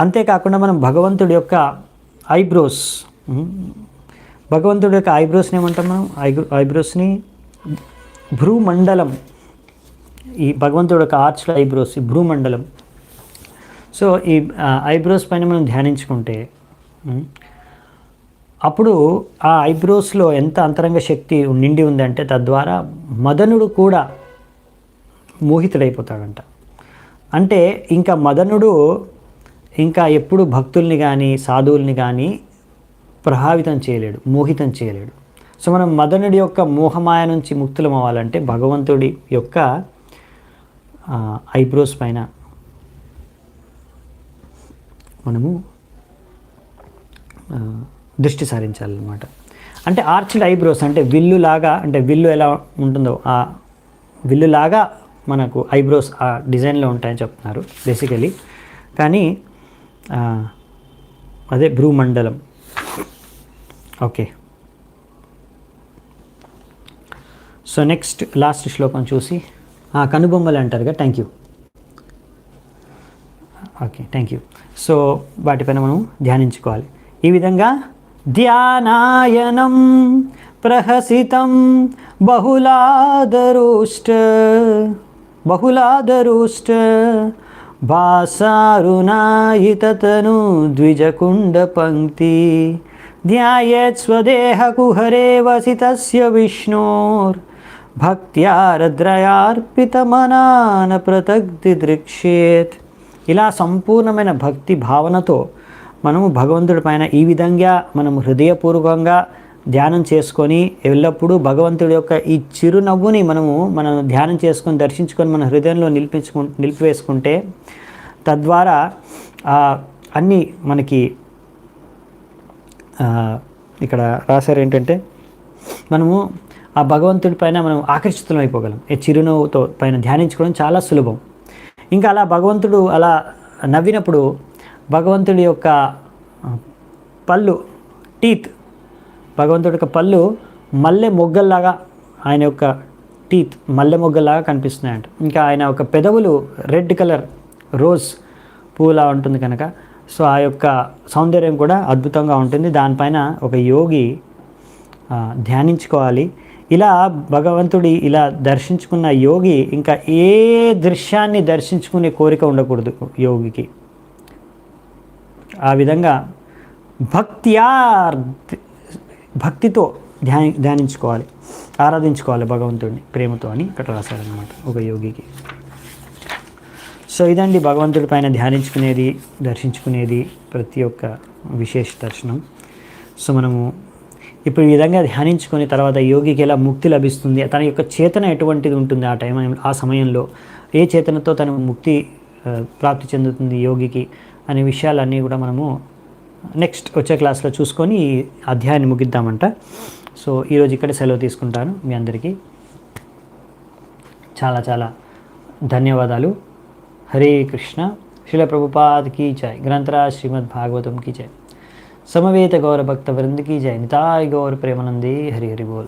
అంతేకాకుండా మనం భగవంతుడి యొక్క ఐబ్రోస్ని ఏమంటాం మనం, ఐబ్రోస్ని భ్రూమండలం, ఈ భగవంతుడి యొక్క ఆర్చ్ల ఐబ్రోస్, ఈ భ్రూమండలం. సో ఈ ఐబ్రోస్ పైన మనం ధ్యానించుకుంటే అప్పుడు ఆ ఐబ్రోస్లో ఎంత అంతరంగ శక్తి నిండి ఉందంటే, తద్వారా మదనుడు కూడా మోహితుడైపోతాడంట. అంటే ఇంకా మదనుడు ఇంకా ఎప్పుడు భక్తుల్ని కానీ సాధువుల్ని కానీ ప్రభావితం చేయలేడు, మోహితం చేయలేడు. సో మనం మదనుడి యొక్క మోహమాయ నుంచి ముక్తులం అవ్వాలంటే భగవంతుడి యొక్క ఐబ్రోస్ పైన మనము దృష్టి సారించాలన్నమాట. అంటే ఆర్చ్డ్ ఐబ్రోస్ అంటే విల్లులాగా, అంటే విల్లు ఎలా ఉంటుందో ఆ విల్లులాగా మనకు ఐబ్రోస్ ఆ డిజైన్లో ఉంటాయని చెప్తున్నారు బేసికలీ. కానీ అదే భ్రూమండలం. ఓకే, సో నెక్స్ట్ లాస్ట్ శ్లోకం చూసి కనుబొమ్మలు అంటారుగా. Thank you. Okay, thank you. So వాటిపైన మనం ధ్యానించుకోవాలి. ఈ విధంగా ధ్యానాయనం ప్రహసితం బహుళాదరుష్ట భాసారుణాయితతను ద్విజకుండ పంక్తి ధ్యాయేత్ స్వదేహ కుహరే వసితస్య విష్ణోర్ భక్త్యారద్రయార్పితమనాన ప్రతగ్ధి దృక్ష్యేత్. ఇలా సంపూర్ణమైన భక్తి భావనతో మనము భగవంతుడి పైన ఈ విధంగా మనము హృదయపూర్వకంగా ధ్యానం చేసుకొని ఎల్లప్పుడూ భగవంతుడి యొక్క ఈ చిరునవ్వుని మనం ధ్యానం చేసుకొని దర్శించుకొని మన హృదయంలో నిలిపివేసుకుంటే తద్వారా అన్నీ మనకి ఇక్కడ రాశారు ఏంటంటే, మనము ఆ భగవంతుడి పైన మనం ఆకర్షితులం అయిపోగలం. ఈ చిరునవ్వుతో పైన ధ్యానించుకోవడం చాలా సులభం. ఇంకా అలా భగవంతుడు అలా నవ్వినప్పుడు భగవంతుడి యొక్క పళ్ళు, భగవంతుడి యొక్క పళ్ళు మల్లె మొగ్గల్లాగా, ఆయన యొక్క టీత్ మల్లె మొగ్గల్లాగా కనిపిస్తున్నాయంట. ఇంకా ఆయన యొక్క పెదవులు రెడ్ కలర్ రోజ్ పూలా ఉంటుంది కనుక సో ఆ యొక్క సౌందర్యం కూడా అద్భుతంగా ఉంటుంది. దానిపైన ఒక యోగి ధ్యానించుకోవాలి. ఇలా భగవంతుడి ఇలా దర్శించుకున్న యోగి ఇంకా ఏ దృశ్యాన్ని దర్శించుకునే కోరిక ఉండకూడదు యోగికి. ఆ విధంగా భక్తితో ధ్యానించుకోవాలి, ఆరాధించుకోవాలి భగవంతుడిని ప్రేమతో అని ఇక్కడ రాశారనమాట ఒక యోగికి. సో ఇదండి భగవంతుడి పైన ధ్యానించుకునేది, దర్శించుకునేది ప్రతి ఒక్క విశేష దర్శనం. సో మనము ఇప్పుడు ఈ విధంగా ధ్యానించుకొని తర్వాత యోగికి ఎలా ముక్తి లభిస్తుంది, తన యొక్క చేతన ఎటువంటిది ఉంటుంది ఆ సమయంలో, ఏ చేతనతో తన ముక్తి ప్రాప్తి చెందుతుంది యోగికి అనే విషయాలన్నీ కూడా మనము నెక్స్ట్ వచ్చే క్లాస్లో చూసుకొని ఈ అధ్యాయాన్ని ముగిద్దామంట. సో ఈరోజు ఇక్కడ సెలవు తీసుకుంటాను. మీ అందరికీ చాలా చాలా ధన్యవాదాలు. హరే కృష్ణ. శిల ప్రభుపాద్ की जय. ग्रंथराज श्रीमद् भागवतम की जय. समवेत गौर भक्त वृंद की जय. निताय गौर प्रेमानंदे. हरि हरि बोल.